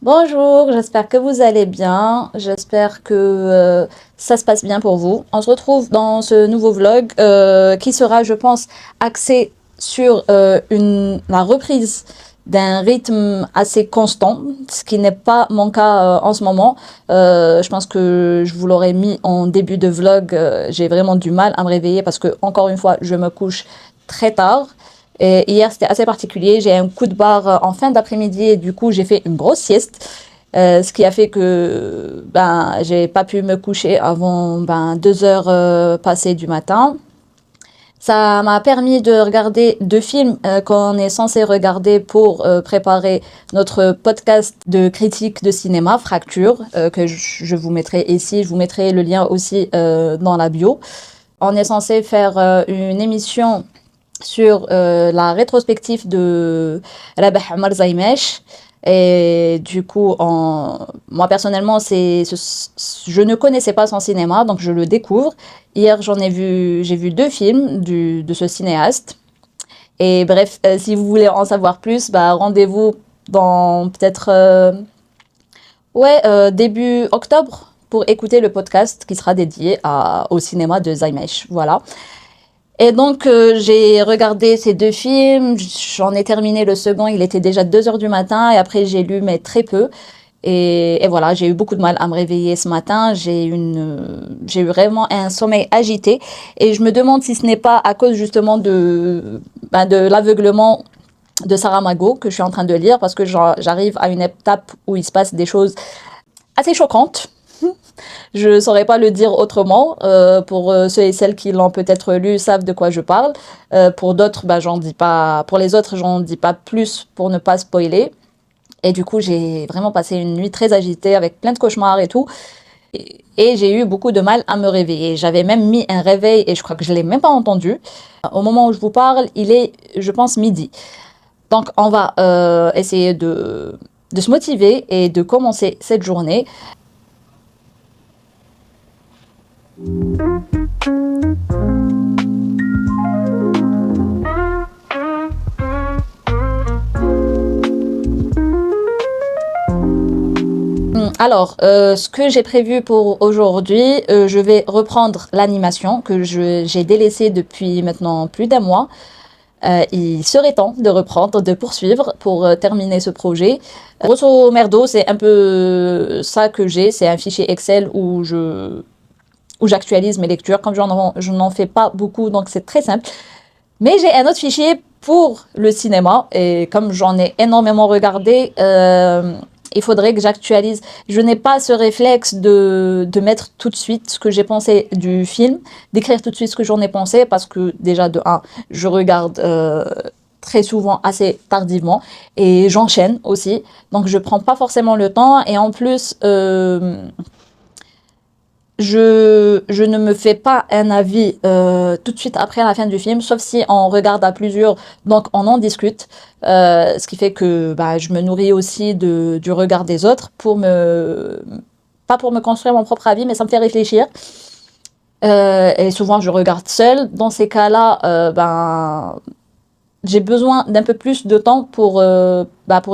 Bonjour, j'espère que vous allez bien. J'espère que ça se passe bien pour vous. On se retrouve dans ce nouveau vlog qui sera, je pense, axé sur la reprise d'un rythme assez constant, ce qui n'est pas mon cas en ce moment. Je pense que je vous l'aurais mis en début de vlog. J'ai vraiment du mal à me réveiller parce que, encore une fois, je me couche très tard. Et hier, c'était assez particulier. J'ai un coup de barre en fin d'après-midi et du coup, j'ai fait une grosse sieste. Ce qui a fait que j'ai pas pu me coucher avant 2 heures passées du matin. Ça m'a permis de regarder 2 films qu'on est censé regarder pour préparer notre podcast de critique de cinéma, Fracture, que je vous mettrai ici. Je vous mettrai le lien aussi dans la bio. On est censé faire une émission sur la rétrospective de Rabah Omar Zaimesh. Et du coup, moi personnellement, je ne connaissais pas son cinéma, donc je le découvre. Hier, j'ai vu 2 films de ce cinéaste. Et bref, si vous voulez en savoir plus, rendez-vous dans peut-être début octobre pour écouter le podcast qui sera dédié au cinéma de Zaimesh. Voilà. Et donc, j'ai regardé ces 2 films, j'en ai terminé le second, il était déjà 2 heures du matin, et après j'ai lu, mais très peu. Et voilà, j'ai eu beaucoup de mal à me réveiller ce matin, j'ai eu vraiment un sommeil agité, et je me demande si ce n'est pas à cause justement de l'aveuglement de Saramago que je suis en train de lire, parce que j'arrive à une étape où il se passe des choses assez choquantes. Je ne saurais pas le dire autrement. Pour ceux et celles qui l'ont peut-être lu savent de quoi je parle. Pour d'autres, j'en dis pas. Pour les autres, j'en dis pas plus pour ne pas spoiler. Et du coup, j'ai vraiment passé une nuit très agitée avec plein de cauchemars et tout. Et j'ai eu beaucoup de mal à me réveiller. J'avais même mis un réveil et je crois que je l'ai même pas entendu. Au moment où je vous parle, il est, je pense, midi. Donc, on va essayer de se motiver et de commencer cette journée. Alors, ce que j'ai prévu pour aujourd'hui, je vais reprendre l'animation que j'ai délaissée depuis maintenant plus d'1 mois. Il serait temps de reprendre, de poursuivre pour terminer ce projet. Grosso merdo, c'est un peu ça que j'ai. C'est un fichier Excel où j'actualise mes lectures. Comme je n'en fais pas beaucoup, donc c'est très simple. Mais j'ai un autre fichier pour le cinéma et comme j'en ai énormément regardé, il faudrait que j'actualise. Je n'ai pas ce réflexe de mettre tout de suite ce que j'ai pensé du film, d'écrire tout de suite ce que j'en ai pensé parce que déjà de 1, je regarde très souvent assez tardivement et j'enchaîne aussi. Donc je prends pas forcément le temps et en plus je ne me fais pas un avis tout de suite après la fin du film, sauf si on regarde à plusieurs, donc on en discute. Ce qui fait que je me nourris aussi du regard des autres pas pour me construire mon propre avis, mais ça me fait réfléchir. Et souvent je regarde seule. Dans ces cas-là, j'ai besoin d'un peu plus de temps pour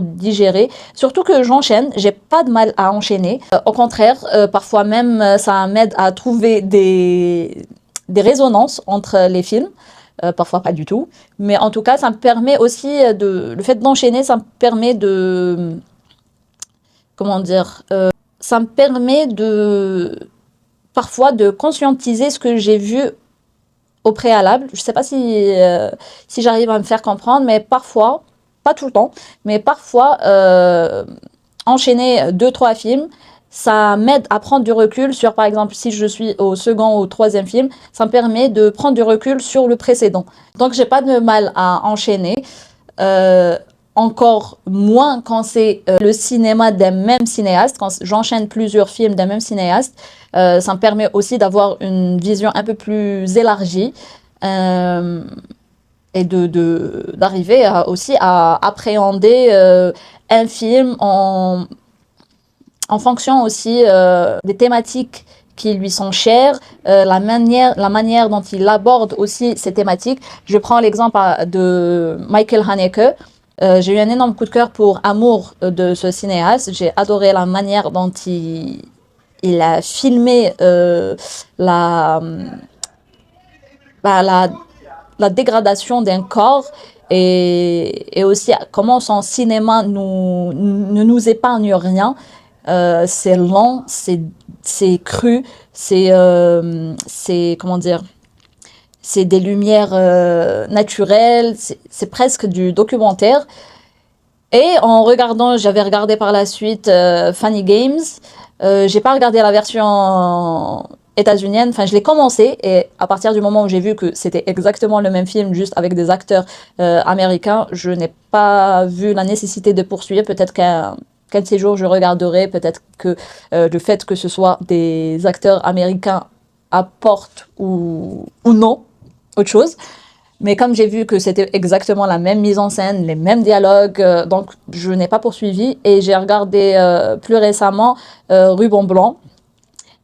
digérer. Surtout que j'enchaîne, j'ai pas de mal à enchaîner. Au contraire, parfois même, ça m'aide à trouver des résonances entre les films. Parfois pas du tout. Mais en tout cas, ça me permet aussi le fait d'enchaîner, ça me permet comment dire, ça me permet parfois de conscientiser ce que j'ai vu au préalable. Je sais pas si j'arrive à me faire comprendre, mais parfois, pas tout le temps, mais parfois, enchaîner 2, 3 films, ça m'aide à prendre du recul sur, par exemple, si je suis au second ou au troisième film, ça me permet de prendre du recul sur le précédent. Donc, j'ai pas de mal à enchaîner. Euh, Encore moins quand c'est le cinéma d'un même cinéaste, quand j'enchaîne plusieurs films d'un même cinéaste, ça me permet aussi d'avoir une vision un peu plus élargie euh, et d'arriver aussi à appréhender un film en fonction aussi des thématiques qui lui sont chères, la manière dont il aborde aussi ces thématiques. Je prends l'exemple de Michael Haneke. J'ai eu un énorme coup de cœur pour Amour de ce cinéaste. J'ai adoré la manière dont il a filmé la, bah, la, la dégradation d'un corps et aussi comment son cinéma ne nous épargne rien. C'est lent, c'est cru, c'est comment dire, c'est des lumières naturelles, c'est presque du documentaire. Et en regardant, j'avais regardé par la suite Funny Games. J'ai pas regardé la version états-unienne. Enfin, je l'ai commencé et à partir du moment où j'ai vu que c'était exactement le même film, juste avec des acteurs américains, je n'ai pas vu la nécessité de poursuivre. Peut-être qu'un de ces jours je regarderai. Peut-être que le fait que ce soit des acteurs américains apporte ou non autre chose. Mais comme j'ai vu que c'était exactement la même mise en scène, les mêmes dialogues, donc je n'ai pas poursuivi et j'ai regardé plus récemment Ruban Blanc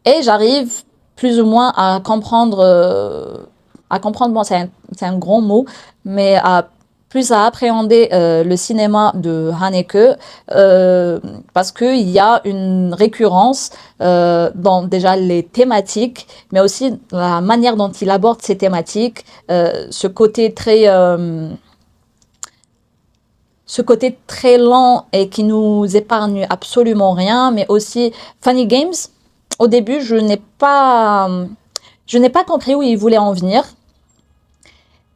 et j'arrive plus ou moins à comprendre, bon c'est un grand mot, mais à plus à appréhender le cinéma de Haneke parce qu'il y a une récurrence dans déjà les thématiques, mais aussi la manière dont il aborde ces thématiques, ce côté très lent et qui nous épargne absolument rien, mais aussi Funny Games. Au début, je n'ai pas compris où il voulait en venir.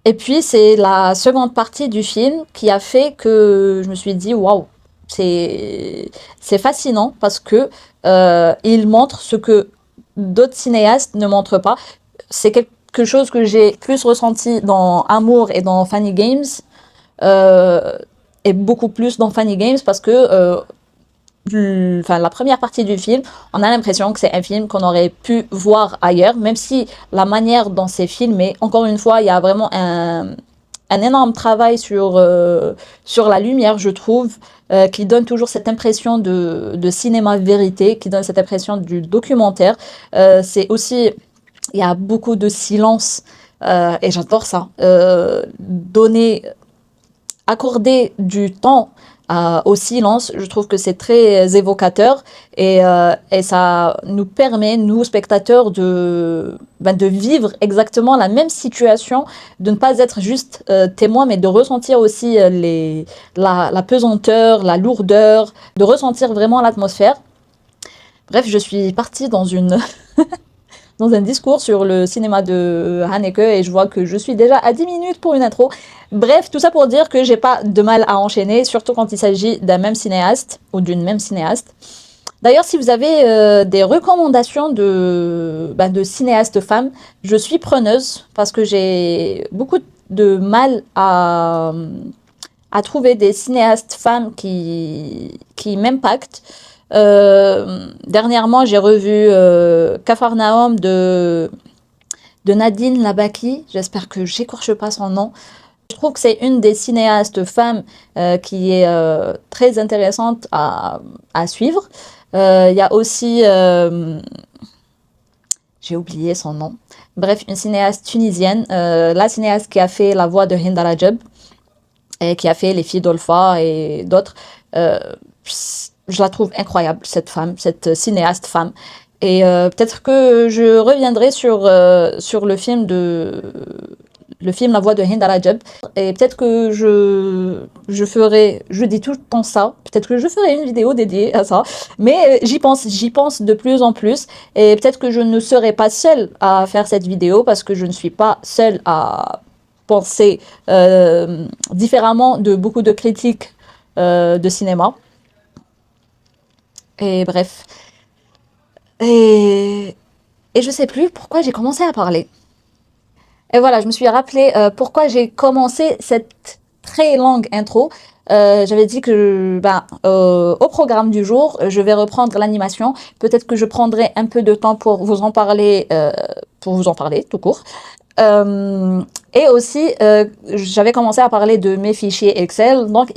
Et puis, c'est la seconde partie du film qui a fait que je me suis dit, waouh, c'est fascinant parce que il montre ce que d'autres cinéastes ne montrent pas. C'est quelque chose que j'ai plus ressenti dans Amour et dans Funny Games, euh, et beaucoup plus dans Funny Games parce que enfin, la première partie du film, on a l'impression que c'est un film qu'on aurait pu voir ailleurs, même si la manière dont c'est filmé, encore une fois, il y a vraiment un énorme travail sur la lumière, je trouve, qui donne toujours cette impression de cinéma vérité, qui donne cette impression du documentaire. C'est aussi, il y a beaucoup de silence, et j'adore ça. Accorder du temps au silence, je trouve que c'est très évocateur et ça nous permet, nous spectateurs, de vivre exactement la même situation, de ne pas être juste témoin, mais de ressentir aussi la pesanteur, la lourdeur, de ressentir vraiment l'atmosphère. Bref, je suis partie dans un discours sur le cinéma de Haneke et je vois que je suis déjà à 10 minutes pour une intro. Bref, tout ça pour dire que j'ai pas de mal à enchaîner, surtout quand il s'agit d'un même cinéaste ou d'une même cinéaste. D'ailleurs, si vous avez des recommandations de cinéastes femmes, je suis preneuse parce que j'ai beaucoup de mal à trouver des cinéastes femmes qui m'impactent. Dernièrement, j'ai revu Capharnaüm de Nadine Labaki. J'espère que j'écorche pas son nom. Je trouve que c'est une des cinéastes femmes qui est très intéressante à suivre. Il y a aussi, j'ai oublié son nom. Bref, une cinéaste tunisienne, la cinéaste qui a fait la voix de Hind Al-Rajab et qui a fait Les Filles d'Olpha et d'autres. Euh, je la trouve incroyable, cette femme, cette cinéaste femme. Et peut-être que je reviendrai sur le film La Voix de Hind Al-Rajab. Et peut-être que je ferai, je dis tout le temps ça, peut-être que je ferai une vidéo dédiée à ça. Mais j'y pense de plus en plus. Et peut-être que je ne serai pas seule à faire cette vidéo parce que je ne suis pas seule à penser différemment de beaucoup de critiques de cinéma. Et bref. Et, et je sais plus pourquoi j'ai commencé à parler. Et voilà, je me suis rappelé pourquoi j'ai commencé cette très longue intro. J'avais dit que au programme du jour, je vais reprendre l'animation. Peut-être que je prendrai un peu de temps pour vous en parler tout court. Et aussi, j'avais commencé à parler de mes fichiers Excel. Donc,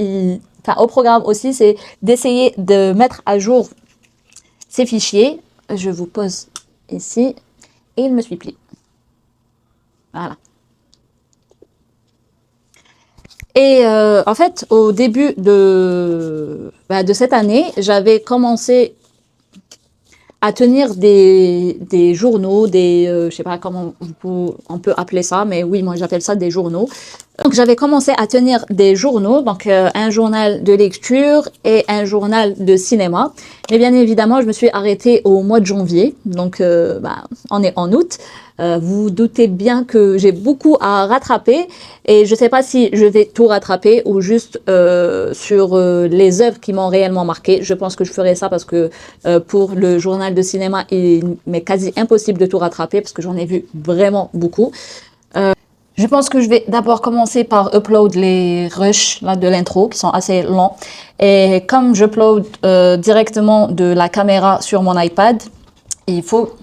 au programme aussi, c'est d'essayer de mettre à jour ces fichiers. Je vous pose ici et il me suit plus. Voilà. Et en fait, au début de cette année, j'avais commencé à tenir des journaux, je sais pas comment on peut appeler ça, mais oui, moi j'appelle ça des journaux. Donc j'avais commencé à tenir des journaux, donc un journal de lecture et un journal de cinéma. Mais bien évidemment, je me suis arrêtée au mois de janvier, donc on est en août. Vous doutez bien que j'ai beaucoup à rattraper et je ne sais pas si je vais tout rattraper ou juste sur les œuvres qui m'ont réellement marqué. Je pense que je ferai ça parce que pour le journal de cinéma, il m'est quasi impossible de tout rattraper parce que j'en ai vu vraiment beaucoup. Je pense que je vais d'abord commencer par upload les rushs là, de l'intro qui sont assez longs. Et comme j'upload directement de la caméra sur mon iPad, il faut...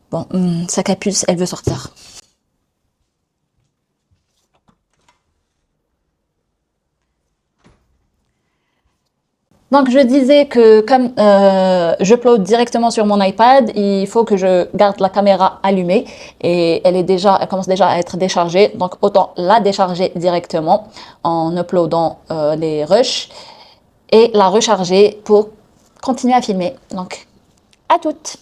Bon, sa capuce, elle veut sortir. Donc je disais que comme j'upload directement sur mon iPad, il faut que je garde la caméra allumée et elle commence déjà à être déchargée. Donc autant la décharger directement en uploadant les rushs et la recharger pour continuer à filmer. Donc à toutes.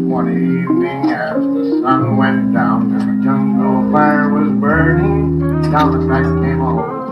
One evening as the sun went down and the jungle fire was burning, down the track came a horse